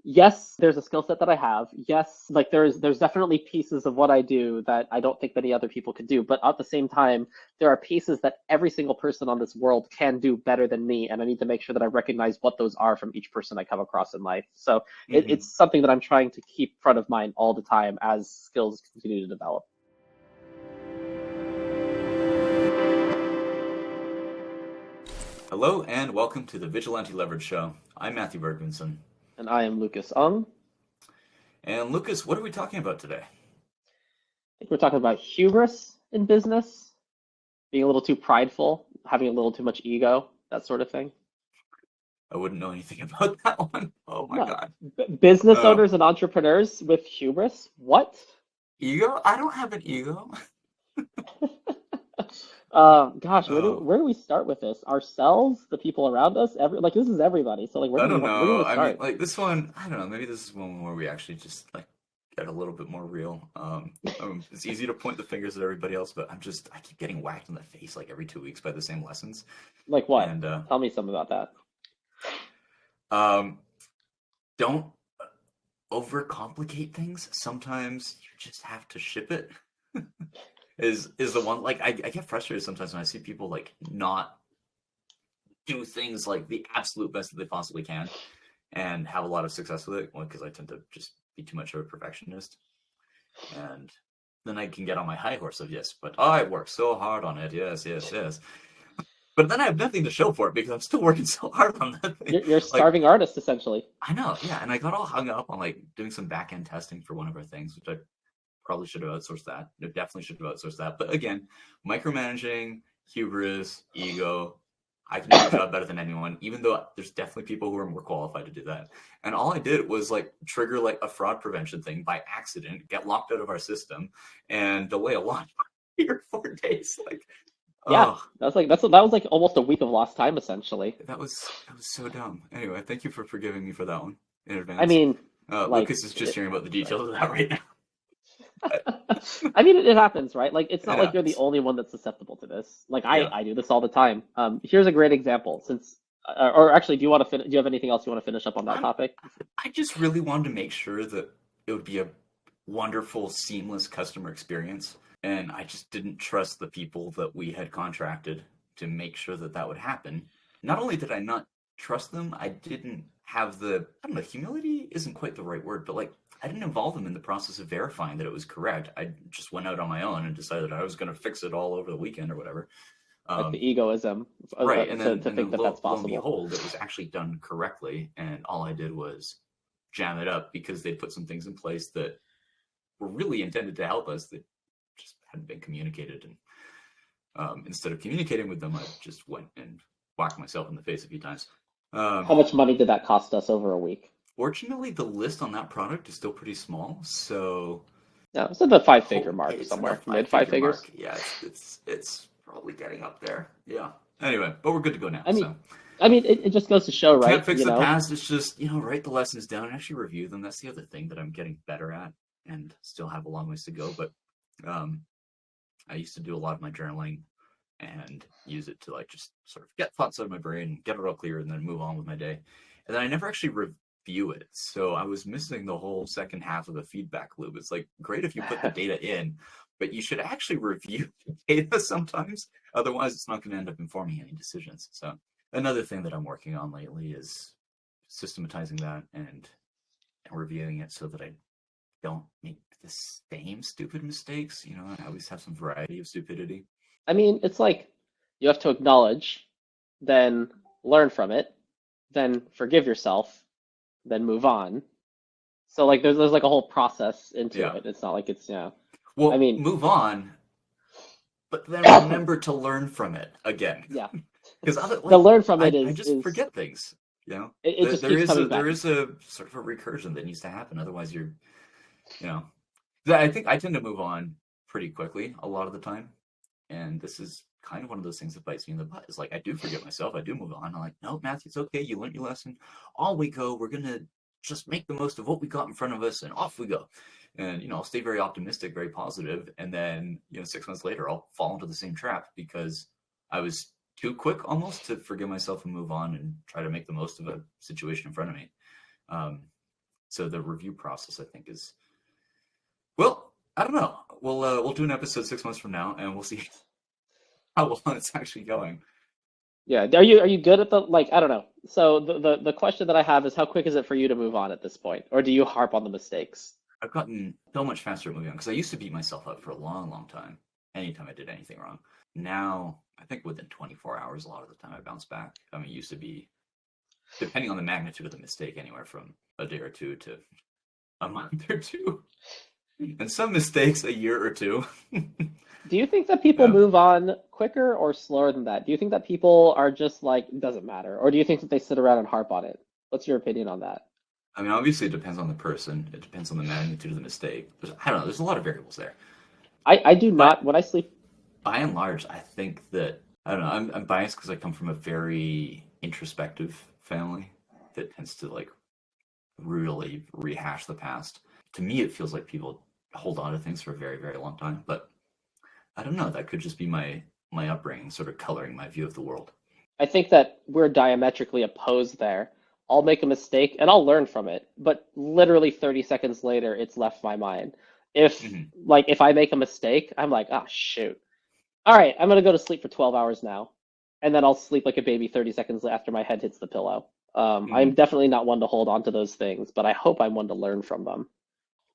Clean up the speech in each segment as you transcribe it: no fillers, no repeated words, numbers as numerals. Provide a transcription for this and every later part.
yes, there's a skill set that I have. Yes, like there's definitely pieces of what I do that I don't think many other people could do. But at the same time, there are pieces that every single person on this world can do better than me, and I need to make sure that I recognize what those are from each person I come across in life. So Hmm. it's something that I'm trying to keep front of mind all the time as skills continue to develop. Hello and welcome to the Vigilante Leverage Show. I'm Matthew Bergmanson. And I am Lucas Ung. And Lucas, what are we talking about today? I think we're talking about hubris in business, being a little too prideful, having a little too much ego, that sort of thing. I wouldn't know anything about that one. Oh my No, God. business Uh, owners and entrepreneurs with hubris. What? ego? I don't have an ego. Gosh, Oh, where do we start with this? Ourselves, the people around us, like this is everybody. So like, I don't where do you know. want to I mean, start? like this one, I don't know. Maybe this is one where we actually just like get a little bit more real. It's easy to point the fingers at everybody else, but I keep getting whacked in the face like every 2 weeks by the same lessons. Like what? And Tell me something about that. um, don't overcomplicate things. Sometimes you just have to ship it. Is the one like I get frustrated sometimes when I see people like not do things like the absolute best that they possibly can and have a lot of success with it. Well, because I tend to just be too much of a perfectionist, and then I can get on my high horse of yes, but I worked so hard on it. Yes, yes, yes. But then I have nothing to show for it because I'm still working so hard on that thing. You're a Like starving artist essentially. I know, yeah. And I got all hung up on like doing some back end testing for one of our things, which I probably should have outsourced that. No, definitely should have outsourced that. But again, micromanaging, hubris, ego. I can do the job better than anyone, even though there's definitely people who are more qualified to do that. And all I did was like trigger like a fraud prevention thing by accident, get locked out of our system, and delay a launch by 3 or 4 days. Like, Yeah, oh, that was like almost a week of lost time essentially. that was so dumb. Anyway, thank you for forgiving me for that one in I advance. mean, like, Lucas is just hearing about the details of that right now. But I mean, it happens, right? Like, it's it not like you're the happens. only one that's susceptible to this. Like, Yeah. I do this all the time. Here's a great example. Or actually, do you have anything else you want to finish up on that I'm topic? I just really wanted to make sure that it would be a wonderful, seamless customer experience. And I just didn't trust the people that we had contracted to make sure that that would happen. Not only did I not trust them, I didn't have I don't know, humility isn't quite the right word, but like, I didn't involve them in the process of verifying that it was correct. I just went out on my own and decided I was going to fix it all over the weekend or whatever. Like Um, the egoism right. And to think that that's lo and possible. behold, it was actually done correctly. And all I did was jam it up because they put some things in place that were really intended to help us that just hadn't been communicated. And instead of communicating with them, I just went and whacked myself in the face a few times. Um, How much money did that cost us over a week? Fortunately, the list on that product is still pretty small, so Yeah, it's at the five-figure mark it's in the somewhere, five mid five figure figures. mark. Yeah, it's probably getting up there. Yeah. Anyway, but we're good to go now. I mean, So it just goes to show, can't right? fix the past. It's just write the lessons down and actually review them. That's the other thing that I'm getting better at, and still have a long ways to go. But um, I used to do a lot of my journaling and use it to like just sort of get thoughts out of my brain, get it all clear, and then move on with my day. And then I never actually review it. So I was missing the whole second half of the feedback loop. It's like great if you put the data in, but you should actually review the data sometimes. Otherwise, it's not going to end up informing any decisions. So another thing that I'm working on lately is systematizing that and reviewing it so that I don't make the same stupid mistakes. I always have some variety of stupidity. I mean, it's like you have to acknowledge, then learn from it, then forgive yourself, then move on. So like there's like a whole process into Yeah. it. It's not like it's yeah. I Well, mean, move on, but then remember to learn from it again. yeah. Because other The like learn from it I just is forget things. it just keeps coming There back. is a sort of a recursion that needs to happen. Otherwise, you know. I think I tend to move on pretty quickly a lot of the time, and this is kind of one of those things that bites me in the butt. Is like I do forget myself. I do move on. I'm like, no, Matthew, it's okay. You learned your lesson. On we go. We're gonna just make the most of what we got in front of us, and off we go. And I'll stay very optimistic, very positive, and then 6 months later, I'll fall into the same trap because I was too quick almost to forgive myself and move on and try to make the most of a situation in front of me. Um, So the review process, I think, is, well, I don't know. We'll do an episode 6 months from now, and we'll see how long it's actually going. Yeah, are you good at the like I don't know. So the question that I have is how quick is it for you to move on at this point, or do you harp on the mistakes? I've gotten so much faster at moving on because I used to beat myself up for a long, long time. Anytime I did anything wrong. Now, I think within 24 hours, a lot of the time I bounce back. I mean, it used to be, depending on the magnitude of the mistake, anywhere from a day or two to a month or two. And some mistakes, a year or two. Do you think that people Yeah. move on quicker or slower than that? Do you think that people are just like, doesn't matter? Or do you think that they sit around and harp on it? What's your opinion on that? I mean, obviously, it depends on the person. It depends on the magnitude of the mistake. I don't know. There's a lot of variables there. I do But not, when I sleep, by and large, I think that, I don't know, I'm biased because I come from a very introspective family that tends to like really rehash the past. To me, it feels like people hold on to things for a very, very long time. But I don't know. That could just be my upbringing, sort of coloring my view of the world. I think that we're diametrically opposed there. I'll make a mistake and I'll learn from it, but literally 30 seconds later, it's left my mind. If Hmm. if I make a mistake, I'm like, oh shoot. All right, I'm gonna go to sleep for 12 hours now, and then I'll sleep like a baby 30 seconds after my head hits the pillow. I'm Hmm. definitely not one to hold on to those things, but I hope I'm one to learn from them.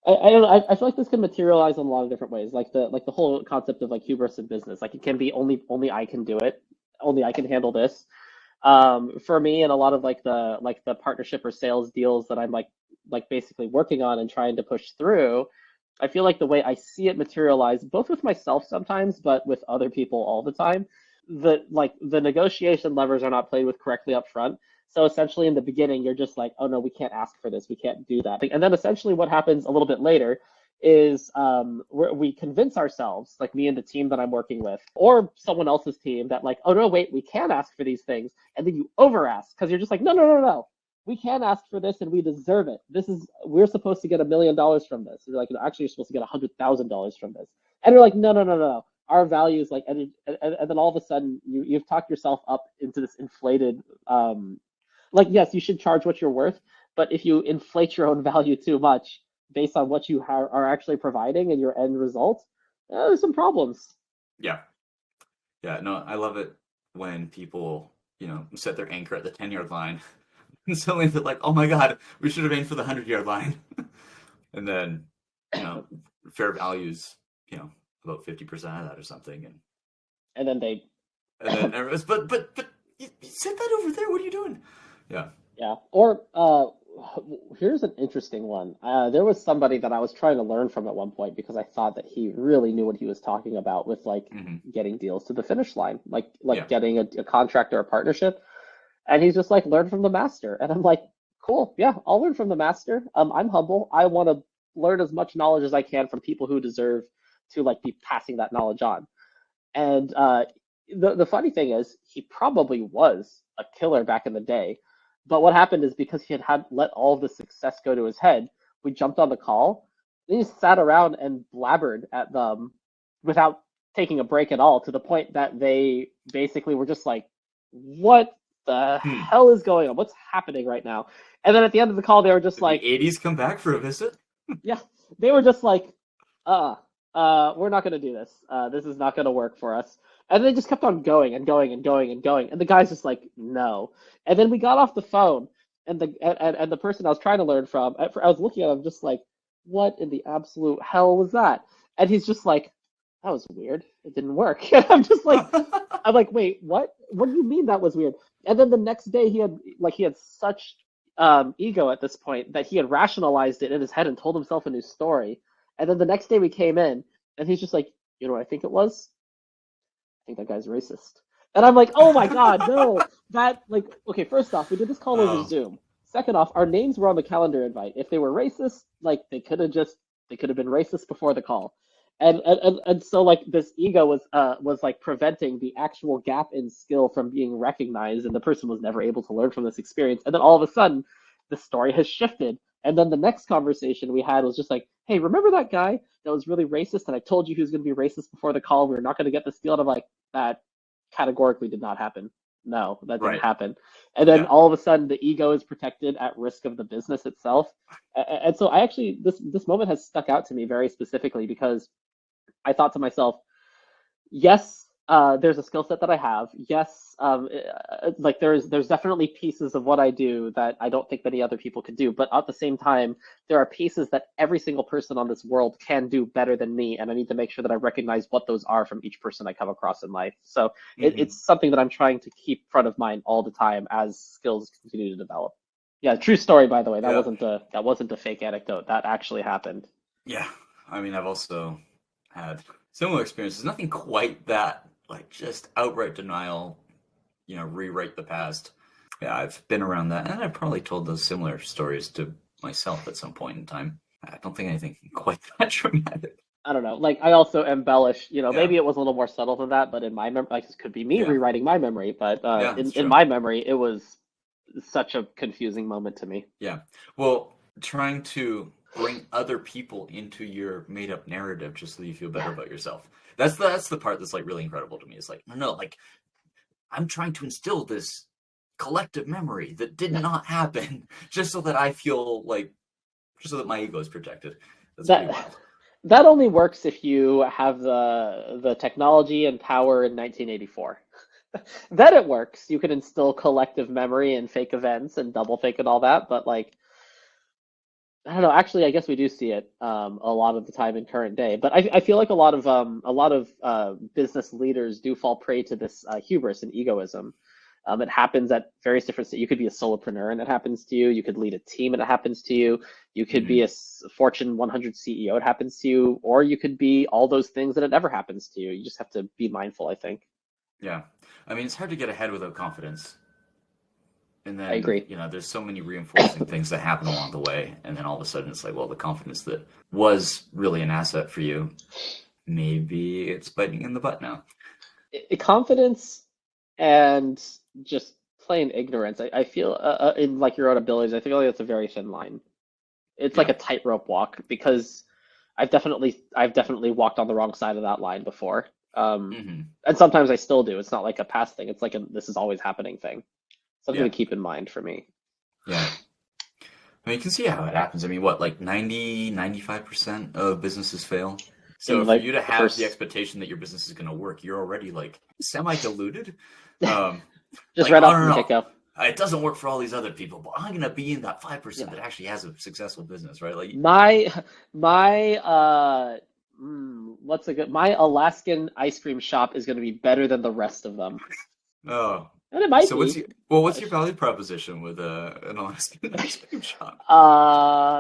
I don't know, I feel like this can materialize in a lot of different ways, like the whole concept of like hubris in business. Like it can be only I can do it, only I can handle this. For me, and a lot of like the partnership or sales deals that I'm like basically working on and trying to push through, I feel like the way I see it materialize, both with myself sometimes, but with other people all the time, the negotiation levers are not played with correctly up front. So essentially, in the beginning, you're just like, oh no, we can't ask for this, we can't do that. And then essentially, what happens a little bit later is we convince ourselves, like me and the team that I'm working with, or someone else's team, that like, oh no, wait, we can ask for these things, and then you over ask because you're just like, no, no, no, no, we can ask for this and we deserve it. We're supposed to get $1 million from this. You're like, actually, you're supposed to get $100,000 from this, and you're like, no, no, no, no. Our value is like, and then all of a sudden you've talked yourself up into this inflated, like yes, you should charge what you're worth, but if you inflate your own value too much based on what you are actually providing and your end result, there's some problems. Yeah. Yeah. No, I love it when people, set their anchor at the 10-yard line and suddenly they're like, oh my God, we should have aimed for the 100-yard line. And then, you know, fair values, about 50% of that or something. And then they, And then everyone's, but you said that over there. What are you doing? Yeah. yeah. Or here's an interesting one. There was somebody that I was trying to learn from at one point because I thought that he really knew what he was talking about with like Hmm. getting deals to the finish line, like Yeah. getting a contract or a partnership. And he's just like, learn from the master. And I'm like, cool, yeah, I'll learn from the master. I'm humble. I want to learn as much knowledge as I can from people who deserve to like be passing that knowledge on. And the funny thing is, he probably was a killer back in the day. But what happened is because he had let all of the success go to his head, we jumped on the call. And he sat around and blabbered at them without taking a break at all, to the point that they basically were just like, what the Hmm. hell is going on? What's happening right now? And then at the end of the call, they were just Did the like, 80s come back for a visit? yeah, they were just like, we're not going to do this. This is not going to work for us. And they just kept on going and going and going and going. And the guy's just like, no. And then we got off the phone, and the person I was trying to learn from, I was looking at him just like, what in the absolute hell was that? And he's just like, that was weird. It didn't work. And I'm like, wait, what? What do you mean that was weird? And then the next day he had such ego at this point that he had rationalized it in his head and told himself a new story. And then the next day we came in and he's just like, you know what I think it was? I think that guy's racist. And I'm like, oh my God, no. That, like, okay, first off, we did this call over Oh. Zoom. Second off, our names were on the calendar invite. If they were racist, like, they could have been racist before the call. And so like this ego was like preventing the actual gap in skill from being recognized, and the person was never able to learn from this experience. And then all of a sudden, the story has shifted. And then the next conversation we had was just like, hey, remember that guy that was really racist? And I told you he was going to be racist before the call. We were not going to get this deal. And I'm like, that categorically did not happen. No, that didn't Right. happen. And then Yeah. all of a sudden, the ego is protected at risk of the business itself. And so I actually, this moment has stuck out to me very specifically because I thought to myself, yes, there's a skill set that I have. Yes, like there's definitely pieces of what I do that I don't think many other people could do. But at the same time, there are pieces that every single person on this world can do better than me, and I need to make sure that I recognize what those are from each person I come across in life. So Hmm. it's something that I'm trying to keep front of mind all the time as skills continue to develop. Yeah, true story, by the way. Yeah. That wasn't a fake anecdote. That actually happened. Yeah. I mean, I've also had similar experiences. Nothing quite that, like, just outright denial, rewrite the past. Yeah, I've been around that, and I've probably told those similar stories to myself at some point in time. I don't think anything quite that dramatic. I don't know. Like I also embellish, Yeah. maybe it was a little more subtle than that, but in my memory, like this could be me Yeah. rewriting my memory, but Yeah, in it's true. my memory, it was such a confusing moment to me. Yeah. Well, trying to bring other people into your made up narrative just so you feel better about yourself. That's the part that's like really incredible to me. It's like, no, like I'm trying to instill this collective memory that did not happen just so that I feel like just so that my ego is protected. That's pretty That wild. that only works if you have the technology and power in 1984. Then it works. You can instill collective memory and fake events and double think and all that, but like I don't know. Actually, I guess we do see it a lot of the time in current day. But I feel like a lot of business leaders do fall prey to this hubris and egoism. It happens at various different stages. You could be a solopreneur and it happens to you. You could lead a team and it happens to you. You could be Hmm. a Fortune 100 CEO. It happens to you, or you could be all those things and it never happens to you. You just have to be mindful, I think. Yeah. I mean, it's hard to get ahead without confidence. And I then, agree. there's so many reinforcing things that happen along the way. And then all of a sudden it's like, well, the confidence that was really an asset for you, maybe it's biting in the butt now. Confidence and just plain ignorance. I feel in like your own abilities. I feel like it's a very thin line. It's like Yeah. a tightrope walk because I've definitely walked on the wrong side of that line before. Hmm. And sometimes I still do. It's not like a past thing. It's like a this is always happening thing. Something to Yeah. keep in mind for me. Yeah. I mean, you can see how it happens. I mean, what, like 90, 95% of businesses fail? So In for like you to the have the first, expectation that your business is going to work, you're already like semi-deluded. Um, just like, right oh, off no, from the no, get-go. it doesn't work for all these other people, but I'm going to be in that 5% Yeah. that actually has a successful business, right? Like, My my what's a good my Alaskan ice cream shop is going to be better than the rest of them. oh, And it might so be. what's your value proposition with an Alaskan ice cream shop?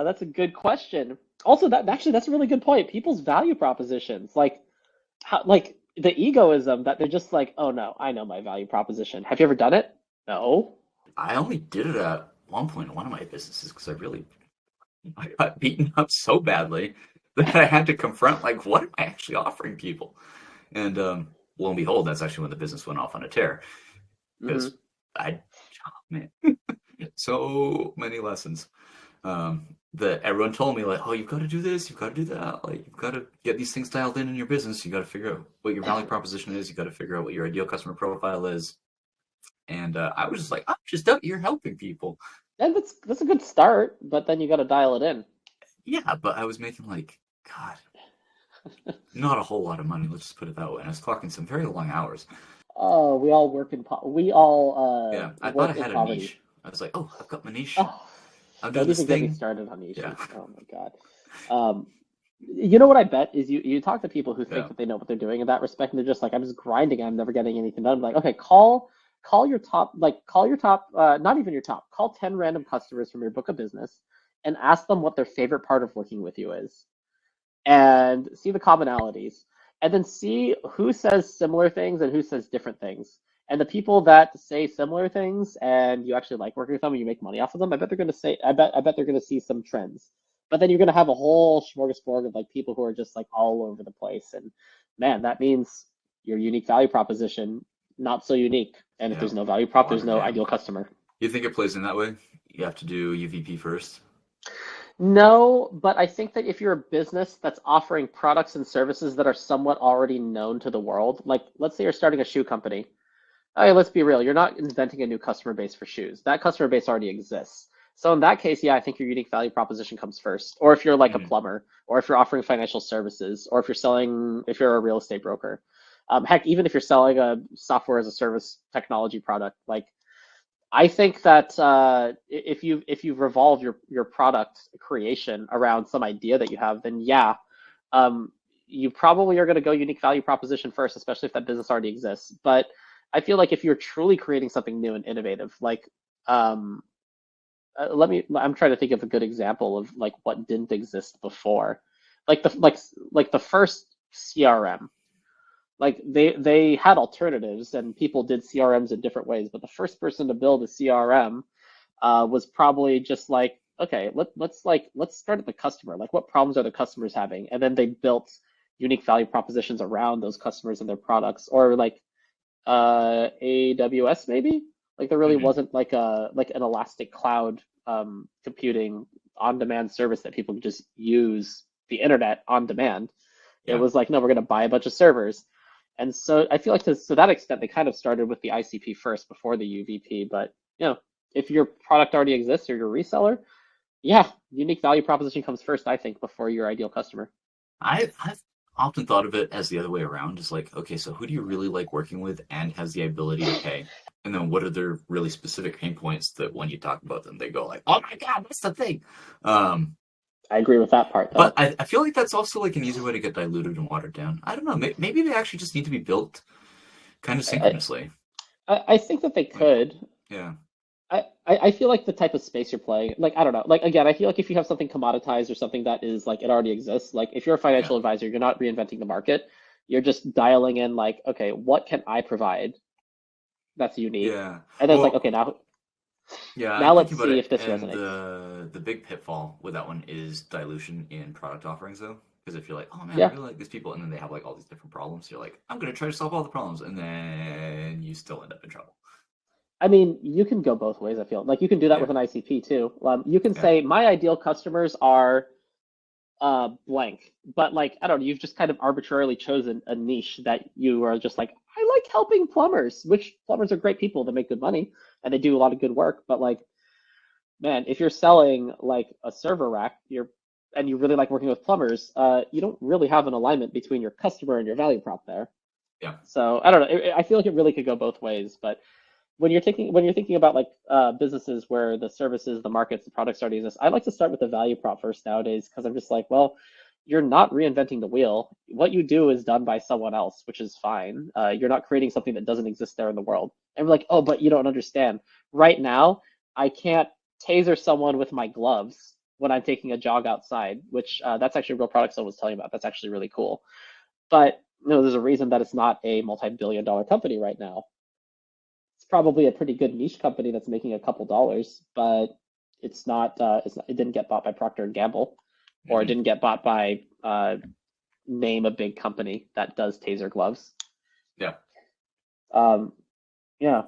That's a good question. Also, that's a really good point. People's value propositions, like like the egoism that they're just like, oh no, I know my value proposition. Have you ever done it? No. I only did it at one point in one of my businesses because I got beaten up so badly that I had to confront like what am I actually offering people? And lo and behold, that's actually when the business went off on a tear Hmm. because I oh, man, so many lessons that everyone told me like, oh, you've got to do this, you've got to do that, like you've got to get these things dialed in your business. You got to figure out what your value proposition is. You got to figure out what your ideal customer profile is. And I was just like, I'm just out here helping people. And that's a good start, but then you got to dial it in. Yeah, but I was making like, God, not a whole lot of money. Let's just put it that way. And I was clocking some very long hours. Oh, we all Yeah, I thought I work in had a poverty. niche. I was like, oh, I've got my niche. Oh, I'm doing don't this even get me thing. started on Yeah, niches. Oh my God. Um, you know what I bet is you talk to people who think yeah. that they know what they're doing in that respect, and they're just like, I'm just grinding, I'm never getting anything done. I'm like, okay, call your top, not even your top, call 10 random customers from your book of business and ask them what their favorite part of working with you is, and see the commonalities, and then see who says similar things and who says different things. And the people that say similar things and you actually like working with them and you make money off of them, I bet they're gonna see some trends. But then you're gonna have a whole smorgasbord of like people who are just like all over the place. And man, that means your unique value proposition not so unique. And if Yeah. there's no value prop, there's Watered no down. ideal customer. You think it plays in that way? You have to do UVP first? No, but I think that if you're a business that's offering products and services that are somewhat already known to the world, like let's say you're starting a shoe company, Okay, let's be real. You're not inventing a new customer base for shoes. That customer base already exists. So in that case, yeah, I think your unique value proposition comes first. Or if you're like a Hmm. plumber, or if you're offering financial services, or if you're a real estate broker. Heck, even if you're selling a software as a service technology product, like I think that if you revolve your product creation around some idea that you have, then yeah, um, you probably are going to go unique value proposition first, especially if that business already exists. But I feel like if you're truly creating something new and innovative, like um, I'm trying to think of a good example of like what didn't exist before, like the first CRM. Like they had alternatives and people did CRMs in different ways, but the first person to build a CRM was probably just like, okay, let's start at the customer. Like, what problems are the customers having? And then they built unique value propositions around those customers and their products, or like AWS maybe. Like, there really Hmm. wasn't like an elastic cloud computing on-demand service that people could just use the internet on demand. It Yeah. was like, no, we're going to buy a bunch of servers. And so I feel like to that extent, they kind of started with the ICP first before the UVP. But if your product already exists or you're a reseller, yeah, unique value proposition comes first, I think, before your ideal customer. I've often thought of it as the other way around. It's like, okay, so who do you really like working with and has the ability to pay? And then what are their really specific pain points that when you talk about them, they go like, oh my God, that's the thing. Um, I agree with that part, but though. I feel like that's also like an easy way to get diluted and watered down. I don't know. Maybe they actually just need to be built kind of I, synchronously. I think that they Like, could. yeah, I feel like the type of space you're playing, like, I don't know. Like, again, I feel like if you have something commoditized or something that is like it already exists, like if you're a yeah, financial advisor, you're not reinventing the market. You're just dialing in like, okay, what can I provide that's unique? yeah. And then it's like, Well, okay, yeah, I'm now thinking let's about see it, if this and resonates. the big pitfall with that one is dilution in product offerings, though. Because if you're like, oh man, I Yeah. really like these people, and then they have like all these different problems, you're like, I'm gonna try to solve all the problems, and then you still end up in trouble. I mean, you can go both ways, I feel. Like you can do that with Yeah, an ICP too. You can yeah, say, my ideal customers are blank, but like, I don't know, you've just kind of arbitrarily chosen a niche that you are just like, I like helping plumbers, which plumbers are great people that make good money and they do a lot of good work. But like, man, if you're selling like a server rack, and you really like working with plumbers, you don't really have an alignment between your customer and your value prop there. yeah. So I don't know. I feel like it really could go both ways, but when you're thinking about like businesses where the services, the markets, the products already exist, I like to start with the value prop first nowadays because I'm just like, well, you're not reinventing the wheel. What you do is done by someone else, which is fine. You're not creating something that doesn't exist there in the world. And we're like, oh, but you don't understand. Right now, I can't taser someone with my gloves when I'm taking a jog outside, which that's actually a real product someone was telling me about. That's actually really cool. But there's a reason that it's not a multi-billion-dollar company right now. It's probably a pretty good niche company that's making a couple dollars, but it didn't get bought by Procter and Gamble, or it Hmm. didn't get bought by name a big company that does taser gloves. Yeah. Um, yeah,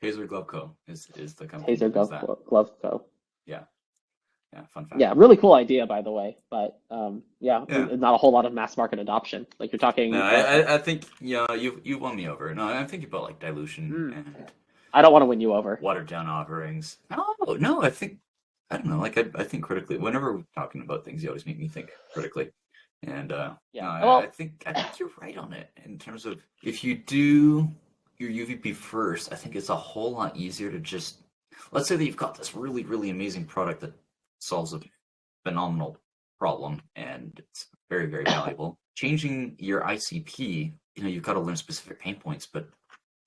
Taser Glove Co. is the company Taser that does that. Glove Co. Yeah, yeah. Fun fact. Yeah, really cool idea, by the way. But yeah, Yeah. not a whole lot of mass market adoption. Like you're No, talking, I think yeah, you've won me over. No, I'm thinking about like dilution hmm, and I don't want to win you over. watered down offerings. No, no, I don't know. Like I think critically. Whenever we're talking about things, you always make me think critically. And no, Yeah. I think you're right on it in terms of if you do your UVP first, I think it's a whole lot easier to just let's say that you've got this really, really amazing product that solves a phenomenal problem and it's very, very valuable. Changing your ICP, you've got to learn specific pain points, but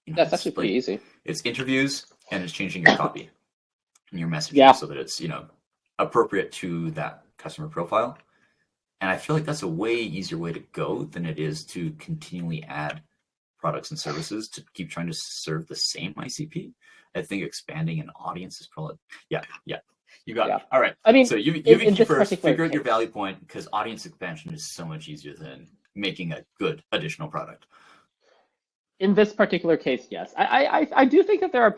Yeah, it's it's actually pretty like easy. it's interviews and it's changing your copy and your messaging Yeah, so that it's, appropriate to that customer profile. And I feel like that's a way easier way to go than it is to continually add products and services to keep trying to serve the same ICP. I think expanding an audience is probably yeah, yeah. You got yeah. me. All right. I mean, So you in UVP this first, particular figure out your value case. point because audience expansion is so much easier than making a good additional product. In this particular case, yes. I do think that there are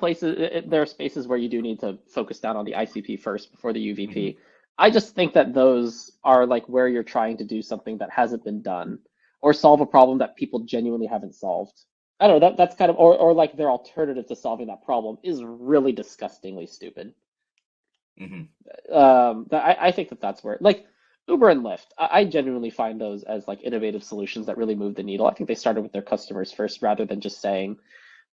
there are spaces where you do need to focus down on the ICP first before the Hmm. UVP. I just think that those are like where you're trying to do something that hasn't been done or solve a problem that people genuinely haven't solved. I don't know, that's kind of, or like their alternative to solving that problem is really disgustingly stupid. Hmm. I think that's where, like, Uber and Lyft, I genuinely find those as like innovative solutions that really move the needle. I think they started with their customers first rather than just saying,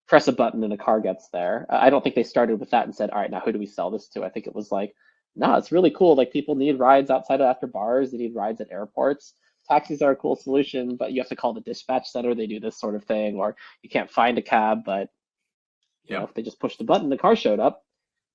press a button and a car gets there. I don't think they started with that and said, all right, now who do we sell this to? I think it was like, no, it's really cool. Like people need rides outside of after bars, they need rides at airports. Taxis are a cool solution, but you have to call the dispatch center. They do this sort of thing, or you can't find a cab, but Yeah. if they just pushed the button, the car showed up,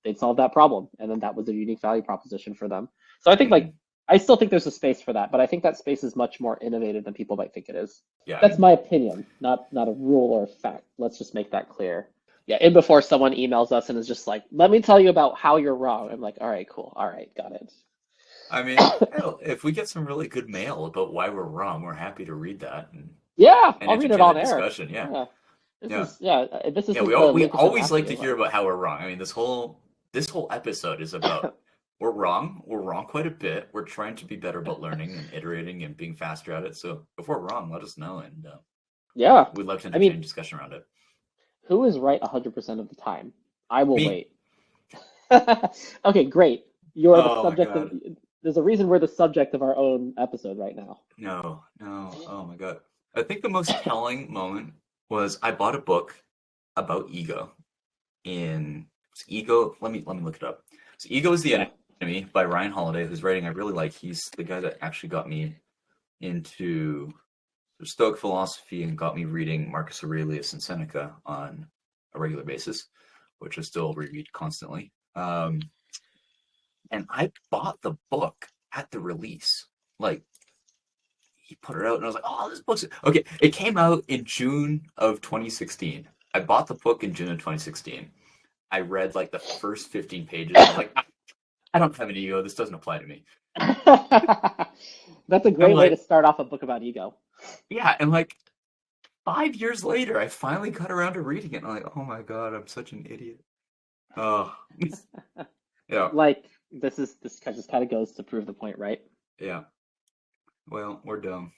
they'd solve that problem. And then that was a unique value proposition for them. So I think Hmm. like I still think there's a space for that, but I think that space is much more innovative than people might think it is. Yeah. I That's mean, my opinion, not a rule or a fact. Let's just make that clear. Yeah, and before someone emails us and is just like, let me tell you about how you're wrong. I'm like, all right, cool. All right, got it. I mean, hell, if we get some really good mail about why we're wrong, we're happy to read that Yeah, and I'll read it entertain on a air. discussion. Yeah. Yeah. Yeah. This Yeah, isn't we the we Lukas and always like to Matthew. hear about how we're wrong. I mean, this whole episode is about we're wrong. We're wrong quite a bit. We're trying to be better about learning and iterating and being faster at it. So if we're wrong, let us know, and Yeah. we'd love to I entertain mean, discussion around it. who is right 100% of the time? I will Me. wait. Okay, great. You are the Oh my subject of, God. there's a reason we're the subject of our own episode right now. No, no. Oh my God. I think the most telling moment was I bought a book about ego Ego. Let me look it up. So Ego is the Yeah. Enemy by Ryan Holiday, whose writing I really like. He's the guy that actually got me into Stoic philosophy and got me reading Marcus Aurelius and Seneca on a regular basis, which I still reread constantly. And I bought the book at the release. Like, he put it out, and I was like, "Oh, this book's okay." It came out in June of 2016. I bought the book in June of 2016. I read like the first 15 pages. I was like, I don't have an ego. This doesn't apply to me. That's a I'm great way to like, start off a book about ego. yeah, and like 5 years later, I finally got around to reading it. And I'm like, oh my God, I'm such an idiot. Oh, yeah, Like this just kind of goes to prove the point, right? yeah. Well, we're dumb,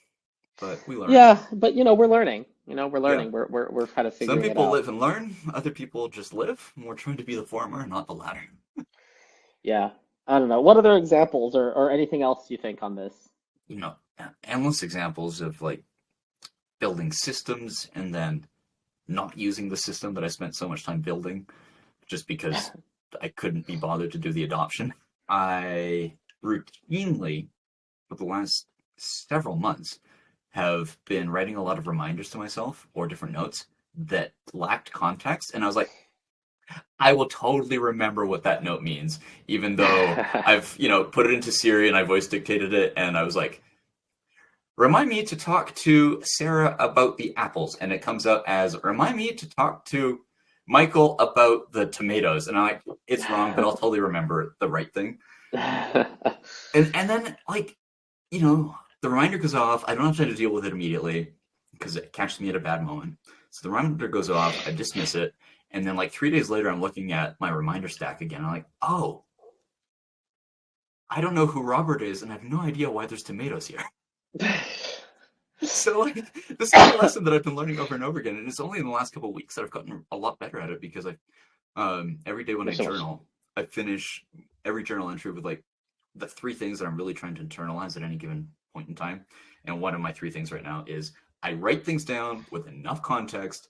but we learn. Yeah, but we're learning. We're Yeah. learning. We're kind of Some figuring it people out. live and learn. Other people just live. And we're trying to be the former, not the latter. Yeah. I don't know. What other examples or anything else you think on this? Endless examples of like building systems and then not using the system that I spent so much time building just because I couldn't be bothered to do the adoption. I routinely, for the last several months, have been writing a lot of reminders to myself or different notes that lacked context. And I was like, I will totally remember what that note means, even though I've, put it into Siri and I voice dictated it. And I was like, remind me to talk to Sarah about the apples. And it comes out as, remind me to talk to Michael about the tomatoes. And I'm like, it's wrong, but I'll totally remember the right thing. And then, like, the reminder goes off. I don't have time to deal with it immediately because it catches me at a bad moment. So the reminder goes off. I dismiss it. And then, like, 3 days later, I'm looking at my reminder stack again. I'm like, oh, I don't know who Robert is, and I have no idea why there's tomatoes here. So, like, this is a lesson that I've been learning over and over again. And it's only in the last couple of weeks that I've gotten a lot better at it because every day when I journal, I finish every journal entry with, like, the 3 things that I'm really trying to internalize at any given point in time. And one of my 3 things right now is I write things down with enough context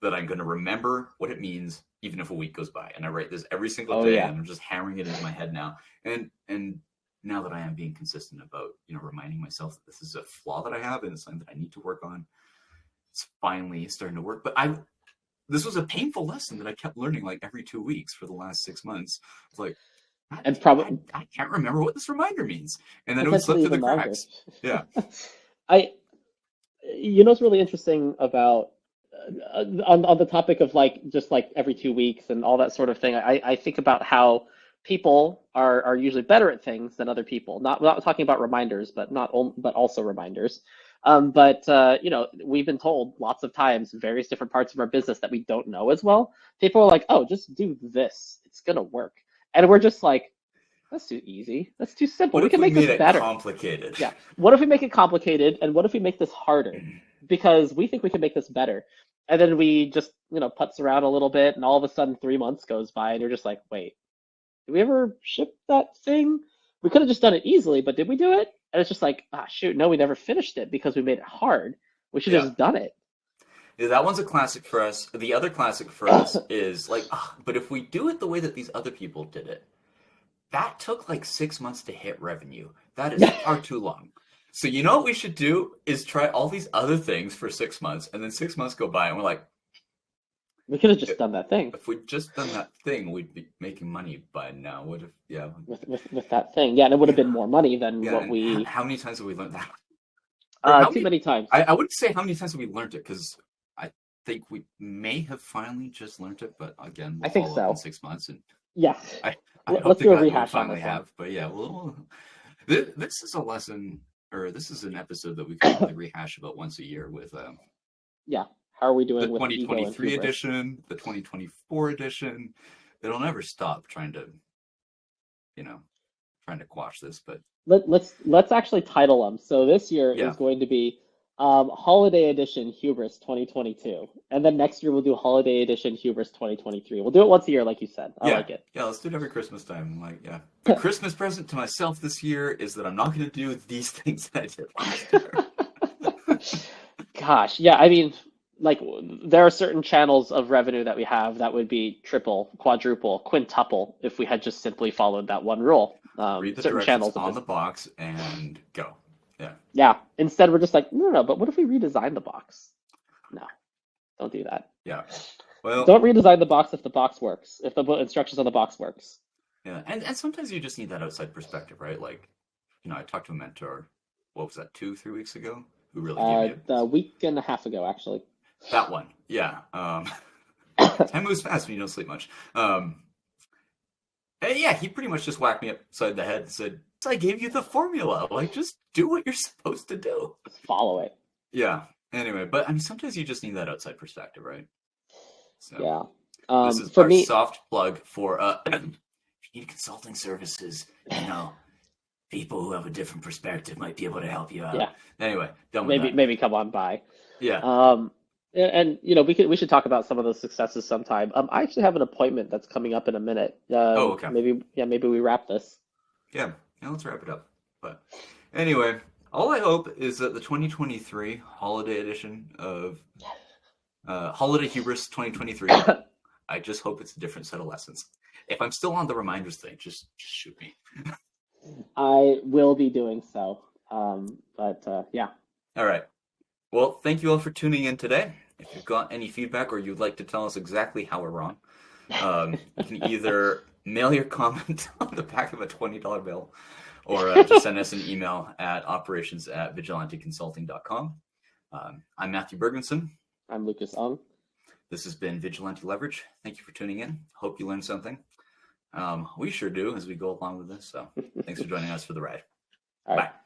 that I'm going to remember what it means, even if a week goes by. And I write this every single day, and I'm just hammering it into my head now. And now that I am being consistent about, reminding myself that this is a flaw that I have and it's something that I need to work on, it's finally starting to work. But this was a painful lesson that I kept learning like every 2 weeks for the last 6 months. It's like, and probably I can't remember what this reminder means, and then it would slip through the cracks. Yeah. What's really interesting about on the topic of like just like every 2 weeks and all that sort of thing. I think about how people are usually better at things than other people. Not talking about reminders, but but also reminders. We've been told lots of times various different parts of our business that we don't know as well. People are like, oh, just do this. It's gonna work. And we're just like, that's too easy. That's too simple. What We if can we make made this it better. complicated? Yeah. What if we make it complicated? And what if we make this harder? because we think we can make this better. And then we just, putz around a little bit, and all of a sudden 3 months goes by, and you're just like, wait, did we ever ship that thing? We could have just done it easily, but did we do it? And it's just like, shoot, no, we never finished it because we made it hard. We should have just done it. Yeah, that one's a classic for us. The other classic for us is like, but if we do it the way that these other people did it, that took like 6 months to hit revenue. That is far too long. So you know what we should do is try all these other things for 6 months, and then 6 months go by, and we're like, we could have just done that thing. If we'd just done that thing, we'd be making money by now. Would have, yeah. With that thing, and it would have been more money than what we. How many times have we learned that? Many times. I wouldn't say how many times have we learned it, because I think we may have finally just learned it, but again, I think so. In 6 months, and yeah. Let's do a rehash. Finally have, but yeah, this is a lesson, or this is an episode that we can only rehash about once a year with. Yeah. How are we doing the with 2023 edition, the 2024 edition? It'll never stop trying to quash this. But let's actually title them. So this year is going to be Holiday Edition Hubris 2022, and then next year we'll do Holiday Edition Hubris 2023. We'll do it once a year, like you said. I like it. Yeah, let's do it every Christmas time. The Christmas present to myself this year is that I'm not going to do these things that I did last year. Gosh, yeah. I mean, there are certain channels of revenue that we have that would be triple, quadruple, quintuple if we had just simply followed that one rule. Read the directions channels on the box and go. Yeah. Yeah. Instead, we're just like, no. But what if we redesign the box? No, don't do that. Yeah. Well, don't redesign the box if the box works. If the instructions on the box works. Yeah, and sometimes you just need that outside perspective, right? I talked to a mentor. What was that? 2-3 weeks ago? Who really gave me a week and a half ago, actually. That one, yeah. Time moves fast when you don't sleep much. And yeah, he pretty much just whacked me upside the head and said, I gave you the formula. Just do what you're supposed to do. Just follow it. Yeah. Anyway, but I mean, sometimes you just need that outside perspective, right? So, yeah. This is our soft plug for if you need consulting services, people who have a different perspective might be able to help you out. Yeah. Anyway, done with that. Maybe come on by. Yeah. And we should talk about some of those successes sometime. I actually have an appointment that's coming up in a minute. Okay. Maybe we wrap this. Yeah, let's wrap it up. But anyway, all I hope is that the 2023 holiday edition of Holiday Hubris 2023, I just hope it's a different set of lessons. If I'm still on the reminders thing, just shoot me. I will be doing so. Yeah. All right. Well, thank you all for tuning in today. If you've got any feedback or you'd like to tell us exactly how we're wrong, you can either mail your comment on the back of a $20 bill or just send us an email at operations@vigilanteconsulting.com. I'm Matthew Bergenson. I'm Lucas Ung. This has been Vigilante Leverage. Thank you for tuning in. Hope you learned something. We sure do as we go along with this. So thanks for joining us for the ride. All right. Bye.